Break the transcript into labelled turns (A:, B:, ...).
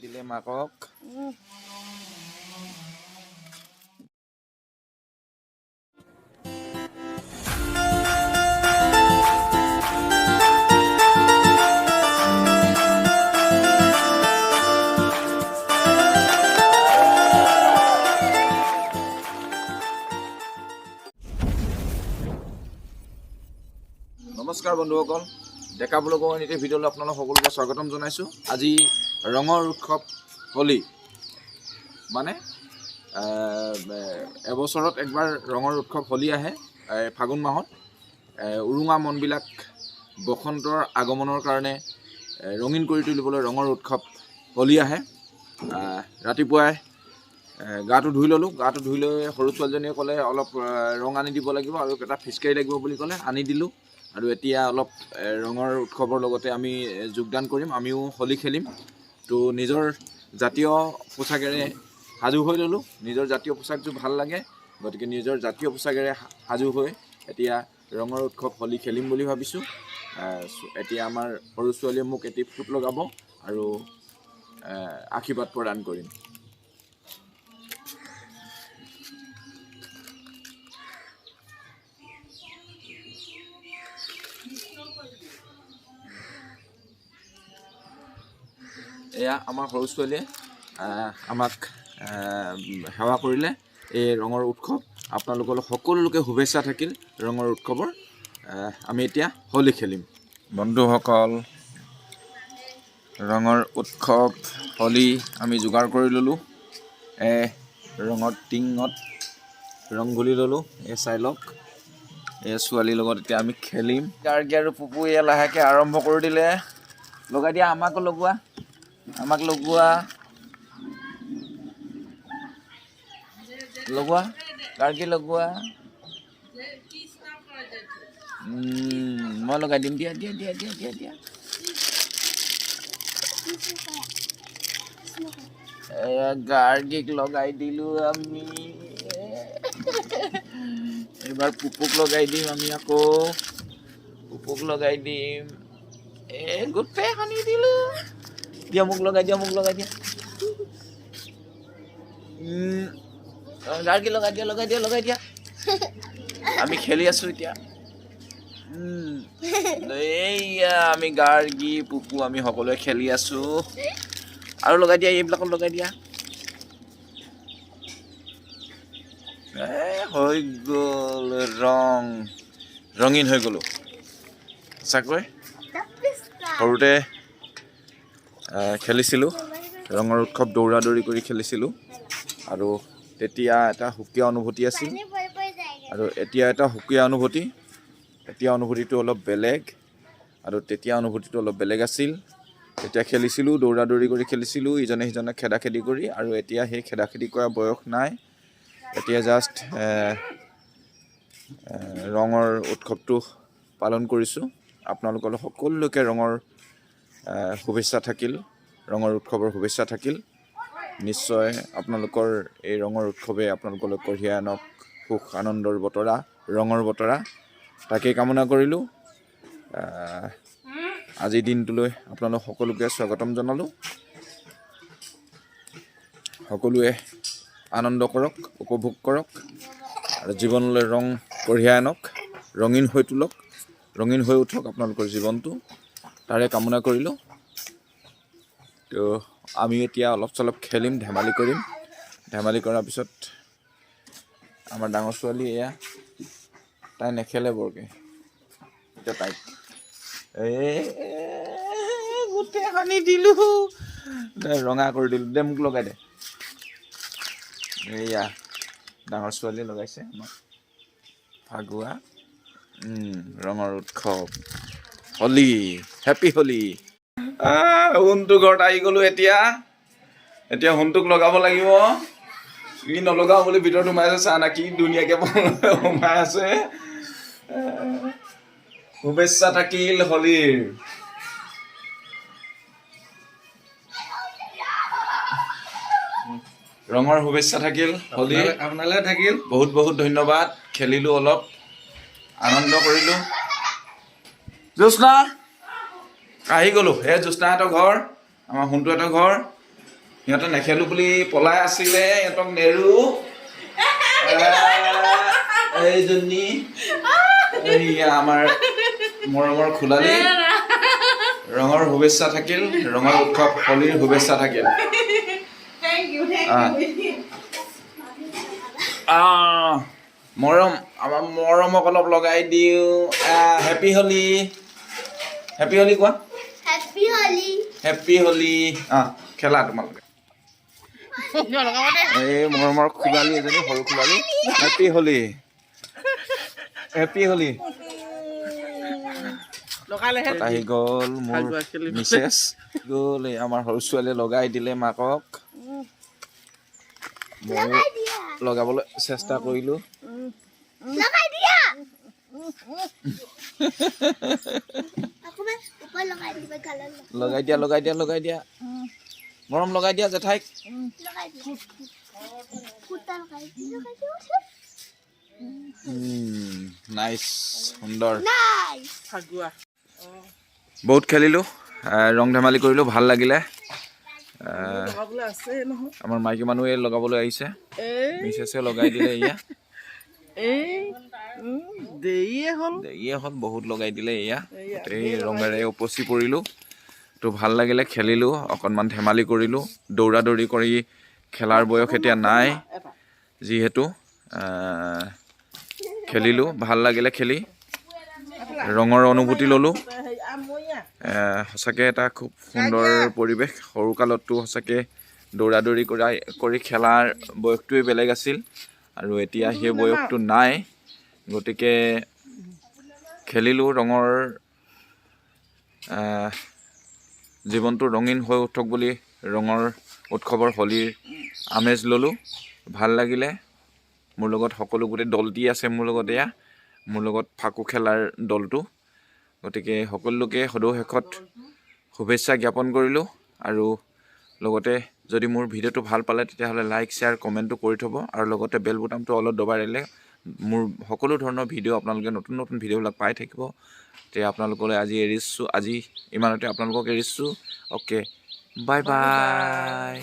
A: দিলে মাকক নমস্কাৰ বন্ধুসকল ডেকা ব্লগৰ নীতি ভিডিঅ'লৈ আপোনালোক সকলোকে স্বাগতম জনাইছোঁ। আজি ৰঙৰ উৎসৱ হোলী মানে এবছৰত একবাৰ ৰঙৰ উৎসৱ হোলী আহে ফাগুন মাহত। উৰুঙা মনবিলাক বসন্তৰ আগমনৰ কাৰণে ৰঙীন কৰি তুলিবলৈ ৰঙৰ উৎসৱ হোলী আহে। ৰাতিপুৱাই গাটো ধুই ল'লোঁ। গাটো ধুই লৈ সৰু ছোৱালীজনীয়ে ক'লে অলপ ৰং আনি দিব লাগিব আৰু এটা ফিচকাৰী লাগিব বুলি ক'লে, আনি দিলোঁ। আৰু এতিয়া অলপ ৰঙৰ উৎসৱৰ লগতে আমি যোগদান কৰিম, আমিও হোলী খেলিম। তো নিজৰ জাতীয় পোচাকেৰে সাজু হৈ ল'লোঁ। নিজৰ জাতীয় পোচাকযোৰ ভাল লাগে, গতিকে নিজৰ জাতীয় পোচাকেৰে সাজু হৈ এতিয়া ৰঙৰ উৎসৱ হোলী খেলিম বুলি ভাবিছোঁ। এতিয়া আমাৰ সৰু ছোৱালীয়ে মোক এটি ফুট লগাব আৰু আশীৰ্বাদ প্ৰদান কৰিম। এয়া আমাৰ সৰু ছোৱালীয়ে আমাক সেৱা কৰিলে। এই ৰঙৰ উৎসৱ আপোনালোকৰ সকলোকে শুভেচ্ছা থাকিল ৰঙৰ উৎসৱৰ। আমি এতিয়া হোলী খেলিম। বন্ধুসকল, ৰঙৰ উৎসৱ হোলী আমি যোগাৰ কৰি ল'লোঁ। ৰঙৰ টিঙত ৰং গুলি ল'লোঁ। চাই লওক, ছোৱালীৰ লগত এতিয়া আমি খেলিম। গাৰ্গী আৰু পুপুৱে লাহেকৈ আৰম্ভ কৰি দিলে। লগাই দিয়া, আমাকো লগোৱা, আমাক লগোৱা, লগোৱা, গাৰ্গী লগোৱা। মই লগাই দিম, দিয়া দিয়া দিয়া দিয়া দিয়া দিয়া। গাৰ্গীক লগাই দিলোঁ আমি। এইবাৰ পুপুক লগাই দিম আমি, আকৌ পুপুক লগাই দিম। গোটেই সানি দিলোঁ। দিয়া, মোক লগাই দিয়া, মোক লগাই দিয়া। গাৰ্গী লগাই দিয়া, লগাই দিয়া, লগাই দিয়া। আমি খেলি আছোঁ এতিয়া। এইয়া আমি গাৰ্গী পুপু আমি সকলোৱে খেলি আছোঁ। আৰু লগাই দিয়া, এইবিলাকত লগাই দিয়া। হৈ গ'ল ৰঙীন হৈ গ'লো সঁচাকৈ। সৰুতে খেলিছিলোঁ ৰঙৰ উৎসৱ, দৌৰা দৌৰি কৰি খেলিছিলোঁ। আৰু তেতিয়া এটা সুকীয়া অনুভূতি আছিল আৰু এতিয়া এটা সুকীয়া অনুভূতি। এতিয়া অনুভূতিটো অলপ বেলেগ আৰু তেতিয়া অনুভূতিটো অলপ বেলেগ আছিল। তেতিয়া খেলিছিলোঁ, দৌৰা দৌৰি কৰি খেলিছিলোঁ, ইজনে সিজনে খেদা খেদি কৰি। আৰু এতিয়া সেই খেদা খেদি কৰা বয়স নাই। এতিয়া জাষ্ট ৰঙৰ উৎসৱটো পালন কৰিছোঁ। আপোনালোকৰ সকলোকে ৰঙৰ শুভেচ্ছা থাকিল, ৰঙৰ উৎসৱৰ শুভেচ্ছা থাকিল। নিশ্চয় আপোনালোকৰ এই ৰঙৰ উৎসৱে আপোনালোকলৈ কঢ়িয়াই আনক সুখ আনন্দৰ বতৰা, ৰঙৰ বতৰা, তাকেই কামনা কৰিলোঁ। আজিৰ দিনটোলৈ আপোনালোক সকলোকে স্বাগতম জনালোঁ। সকলোৱে আনন্দ কৰক, উপভোগ কৰক আৰু জীৱনলৈ ৰং কঢ়িয়াই আনক, ৰঙীন হৈ তোলক, ৰঙীন হৈ উঠক আপোনালোকৰ জীৱনটো, তাৰে কামনা কৰিলোঁ। তো আমি এতিয়া অলপ চলপ খেলিম, ধেমালি কৰিম। ধেমালি কৰাৰ পিছত আমাৰ ডাঙৰ ছোৱালী এয়া, তাই নেখেলে বৰকৈ। এতিয়া তাইক গোটেই সানি দিলোঁ, ৰঙা কৰি দিলোঁ। দে, মোক লগাই দে। এয়া ডাঙৰ ছোৱালীয়ে লগাইছে আমাক ফাগুৱা ৰঙৰ উৎসৱ হোলী। হেপী হোলী। সোণটো ঘৰত আহি গ'লোঁ। এতিয়া সোণটোক লগাব লাগিব। ই নলগাওঁ বুলি ভিতৰত সোমাই আছে। চা না কি ধুনীয়াকৈ সোমাই আছে। শুভেচ্ছা থাকিল হোলীৰ। ৰঙৰ শুভেচ্ছা থাকিল হোলীৰ, আপোনালৈ থাকিল। বহুত বহুত ধন্যবাদ। খেলিলোঁ, অলপ আনন্দ কৰিলোঁ। জ্যোৎস্না আহি গ'লোঁ। জ্যোৎস্নাহঁতৰ ঘৰ, আমাৰ সোণটোহঁতৰ ঘৰ। সিহঁতে নেখেলো বুলি পলাই আছিলে, সিহঁতক নেৰু। এইজনী আমাৰ মৰমৰ খোলালি। ৰঙৰ শুভেচ্ছা থাকিল, ৰঙৰ উৎসৱ হোলীৰ শুভেচ্ছা থাকিল। মৰম আমাৰ মৰমক অলপ লগাই দিওঁ। হেপী হোলী, হেপী হোলী কোৱা। হেপী হোলী। খেলা তোমালোকে। এই মৰমৰ খোলালি এজনী, সৰু খোলালি। Happy Holi, happy Holi. আহি গ'ল মোৰ মিছেছ, গ'ল আমাৰ সৰু ছোৱালীয়ে লগাই দিলে মাকক। মই লগাবলৈ চেষ্টা কৰিলোঁ। লগাই দিয়া, লগাই দিয়া, লগাই দিয়া। মৰম লগাই দিয়া জেঠাইক। নাইচ, সুন্দৰ। বহুত খেলিলোঁ, ৰং ধেমালি কৰিলোঁ, ভাল লাগিলে। আমাৰ মাইকী মানুহে লগাবলৈ আহিছে, মিছেছে লগাই দিলে। এয়া দেৰিয়ে হ'ল, বহুত লগাই দিলে। এয়া গোটেই ৰঙেৰে উপচি পৰিলোঁ। তো ভাল লাগিলে, খেলিলোঁ, অকণমান ধেমালি কৰিলোঁ। দৌৰা দৌৰি কৰি খেলাৰ বয়স এতিয়া নাই, যিহেতু খেলিলোঁ, ভাল লাগিলে খেলি। ৰঙৰ অনুভূতি ল'লোঁ। সঁচাকৈ এটা খুব সুন্দৰ পৰিৱেশ। সৰুকালততো সঁচাকৈ দৌৰা দৌৰি কৰি খেলাৰ বয়সটোৱে বেলেগ আছিল, আৰু এতিয়া সেই বয়সটো নাই। গতিকে খেলিলোঁ, ৰঙৰ জীৱনটো ৰঙীন হৈ উঠক বুলি ৰঙৰ উৎসৱৰ হোলীৰ আমেজ ল'লোঁ। ভাল লাগিলে। মোৰ লগত সকলো গোটেই দলটি আছে মোৰ লগত। এয়া মোৰ লগত ফাকু খেলাৰ দলটো। গতিকে সকলো লোকে সদৌ শেষত শুভেচ্ছা জ্ঞাপন কৰিলোঁ। আৰু লগতে যদি মোৰ ভিডিঅ'টো ভাল পালে তেতিয়াহ'লে লাইক, শ্বেয়াৰ, কমেণ্টটো কৰি থ'ব, আৰু লগতে বেল বুটামটো অলপ দবাই দিলে মোৰ সকলো ধৰণৰ ভিডিঅ' আপোনালোকে নতুন নতুন ভিডিঅ'বিলাক পাই থাকিব। তেতিয়া আপোনালোকলৈ আজি এৰিছোঁ, আজি ইমানতে আপোনালোকক এৰিছোঁ। Okay, bye bye.